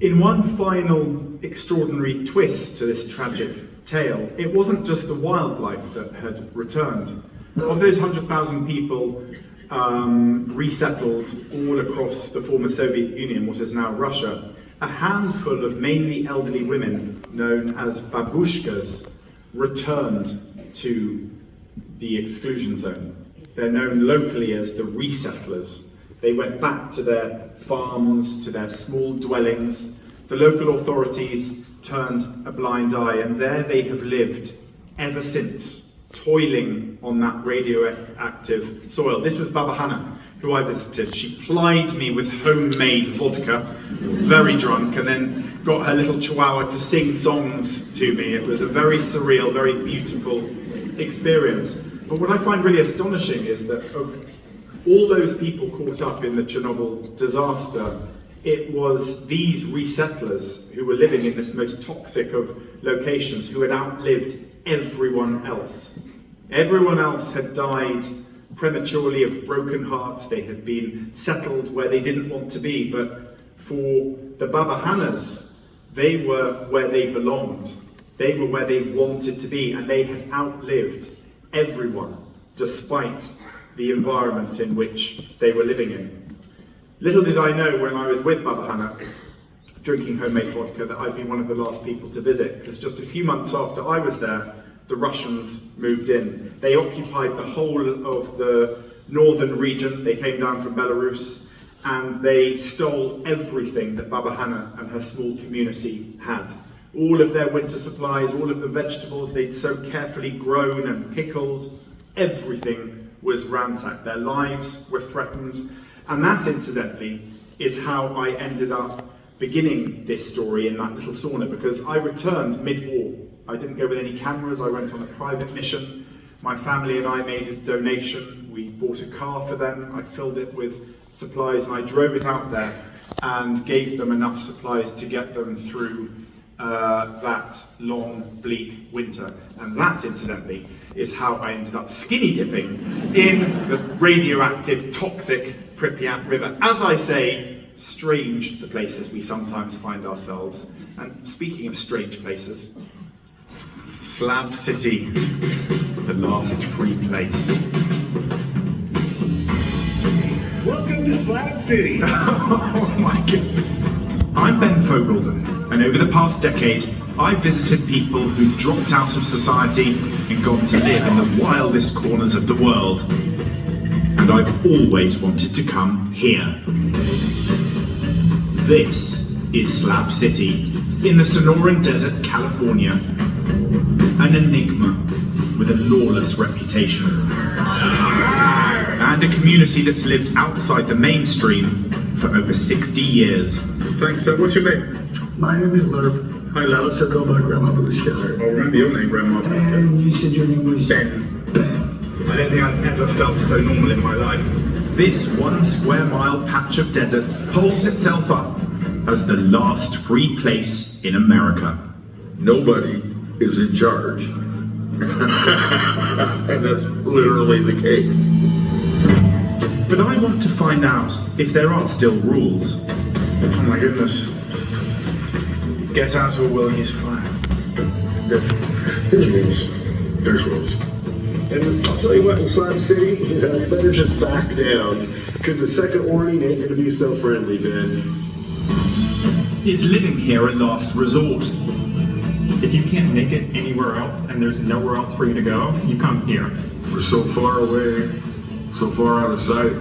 In one final extraordinary twist to this tragic tale, it wasn't just the wildlife that had returned. Of those 100,000 people resettled all across the former Soviet Union, what is now Russia, a handful of mainly elderly women, known as babushkas, returned to the exclusion zone. They're known locally as the resettlers. They went back to their farms, to their small dwellings. The local authorities turned a blind eye, and there they have lived ever since, toiling on that radioactive soil. This was Baba Hana, who I visited. She plied me with homemade vodka, very drunk, and then got her little chihuahua to sing songs to me. It was a very surreal, very beautiful experience. But what I find really astonishing is that of all those people caught up in the Chernobyl disaster, it was these resettlers who were living in this most toxic of locations who had outlived everyone else. Everyone else had died prematurely of broken hearts. They had been settled where they didn't want to be. But for the Baba Hanas, they were where they belonged. They were where they wanted to be, and they had outlived everyone, despite the environment in which they were living in. Little did I know when I was with Baba Hana, drinking homemade vodka, that I'd be one of the last people to visit, because just a few months after I was there, the Russians moved in. They occupied the whole of the northern region. They came down from Belarus, and they stole everything that Baba Hana and her small community had. All of their winter supplies, all of the vegetables they'd so carefully grown and pickled, everything was ransacked. Their lives were threatened. And that, incidentally, is how I ended up beginning this story in that little sauna, because I returned mid-war. I didn't go with any cameras. I went on a private mission. My family and I made a donation. We bought a car for them. I filled it with supplies, and I drove it out there and gave them enough supplies to get them through that long, bleak winter. And that, incidentally, is how I ended up skinny dipping in the radioactive, toxic Pripyat River. As I say, strange the places we sometimes find ourselves. And speaking of strange places, Slab City, the last free place. Welcome to Slab City. Oh my goodness. I'm Ben Fogle, and over the past decade, I've visited people who've dropped out of society and gone to live in the wildest corners of the world. And I've always wanted to come here. This is Slab City, in the Sonoran Desert, California. An enigma with a lawless reputation. And a community that's lived outside the mainstream for over 60 years. Thanks, sir. What's your name? My name is Lerp. Hi, Lerp. I also go by Grandma Blues Killer. I'll remember your name, Grandma. And you said your name was Ben. Ben. I don't think I've ever felt so normal in my life. This 1 square mile patch of desert holds itself up as the last free place in America. Nobody is in charge. And that's literally the case. But I want to find out if there are still rules. Oh my goodness. Get out or we'll use fire. There's rules. There's rules. And I'll tell you what, in Slab City, you better just back down, because the second warning ain't gonna be so friendly, Ben. Is living here a last resort? If you can't make it anywhere else and there's nowhere else for you to go, you come here. We're so far away, so far out of sight.